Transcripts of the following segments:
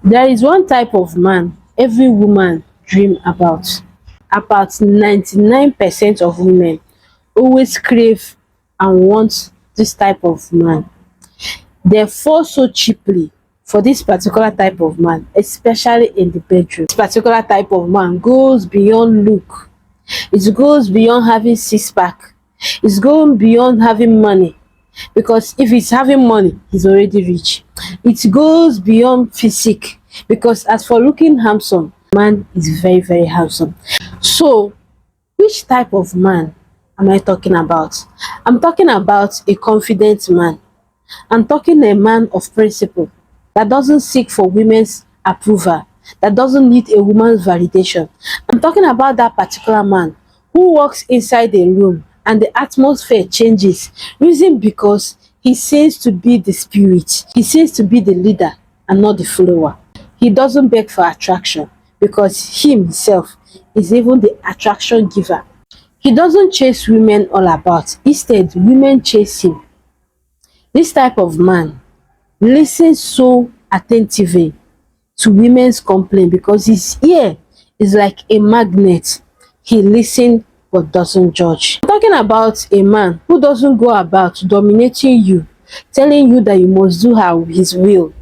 There is one type of man every woman dream about. About 99% of women always crave and want this type of man. They fall so cheaply for this particular type of man, especially in the bedroom. This particular type of man goes beyond look. It goes beyond having six pack. It's going beyond having money, because if he's having money, he's already rich. It goes beyond physique, because as for looking handsome, man is very, very handsome. So which type of man am I talking about? I'm talking about a confident man. I'm talking a man of principle that doesn't seek for women's approval, that doesn't need a woman's validation. I'm talking about that particular man who walks inside a room and the atmosphere changes, reason because he seems to be the spirit, he seems to be the leader and not the follower. He doesn't beg for attraction because he himself is even the attraction giver. He doesn't chase women all about, instead women chase him. This type of man listens so attentively to women's complaint because his ear is like a magnet. He listens but doesn't judge. I'm talking about a man who doesn't go about dominating you, telling you that you must do his will.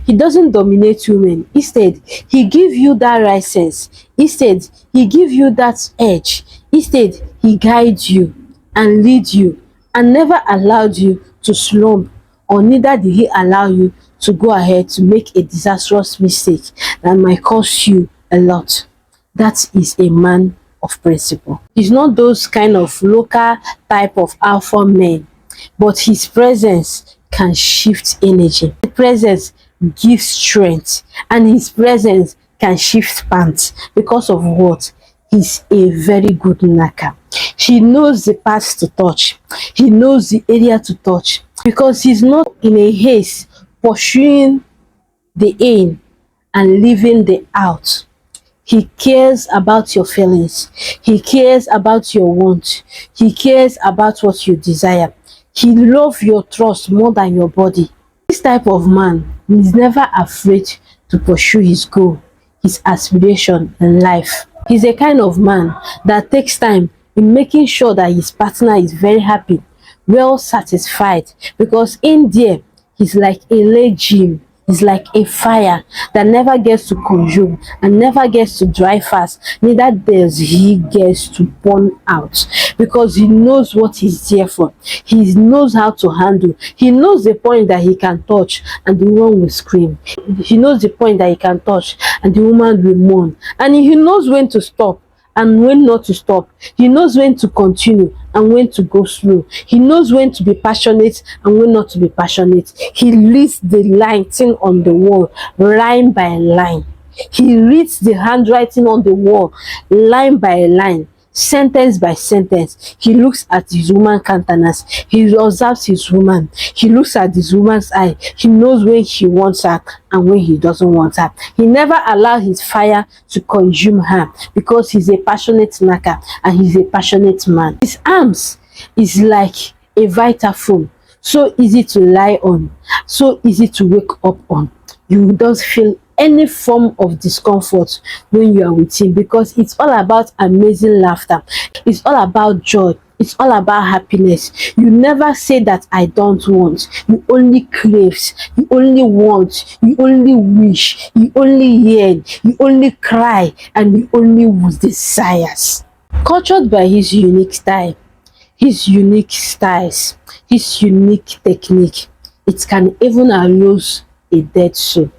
He doesn't dominate women. Instead, he gives you that right sense. Instead, he gives you that edge. Instead, he guides you and leads you and never allowed you to slump, or neither did he allow you to go ahead to make a disastrous mistake that might cost you a lot. That is a man of principle. He's not those kind of local type of alpha men, but his presence can shift energy. His presence gives strength, and his presence can shift pants. Because of what? He's a very good knacker. He knows the parts to touch. He knows the area to touch, because he's not in a haste pursuing the in and leaving the out. He cares about your feelings. He cares about your want. He cares about what you desire. He loves your trust more than your body. This type of man is never afraid to pursue his goal, his aspiration in life. He's a kind of man that takes time in making sure that his partner is very happy, well satisfied, because in there, he's like a legend. He's like a fire that never gets to consume and never gets to dry fast. Neither does he gets to burn out, because he knows what he's there for. He knows how to handle. He knows the point that he can touch and the woman will scream. He knows the point that he can touch and the woman will moan. And he knows when to stop and when not to stop. He knows when to continue and when to go slow. He knows when to be passionate and when not to be passionate. He reads the writing on the wall line by line. He reads the handwriting on the wall line by line, sentence by sentence. He looks at his woman countenance. He observes his woman. He looks at his woman's eye. He knows when he wants her and when he doesn't want her. He never allows his fire to consume her, because he's a passionate knacker and he's a passionate man. His arms is like a Vitafoam, so easy to lie on, so easy to wake up on. You don't feel any form of discomfort when you are with him, because it's all about amazing laughter. It's all about joy. It's all about happiness. You never say that I don't want. You only craves. You only want. You only wish. You only yearn. You only cry, and you only desires. Cultured by his unique style, his unique styles, his unique technique, it can even arouse a dead soul.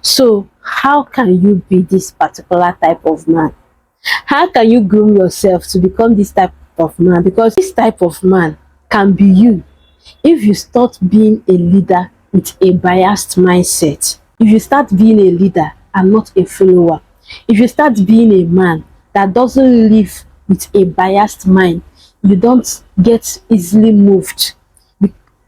So how can you be this particular type of man? How can you groom yourself to become this type of man? Because this type of man can be you if you start being a leader with a biased mindset. If you start being a leader and not a follower. If you start being a man that doesn't live with a biased mind, you don't get easily moved.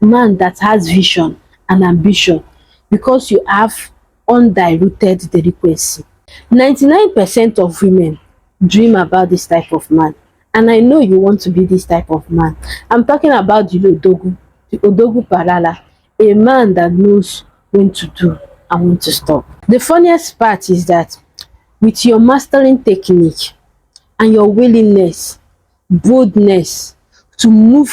Man that has vision and ambition, because you have undiluted delinquency. 99% of women dream about this type of man, and I know you want to be this type of man. I'm talking about the Odogu Parala, a man that knows when to do I want to stop. The funniest part is that with your mastering technique and your willingness, boldness to move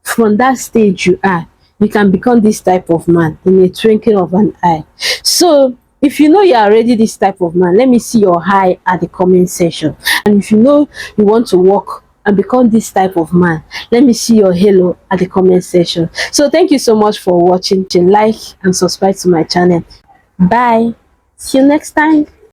from that stage you are, you can become this type of man in a twinkling of an eye. So if you know you are already this type of man, let me see your hi at the comment section. And if you know you want to work and become this type of man, let me see your hello at the comment section. So thank you so much for watching. Like and subscribe to my channel. Bye. See you next time.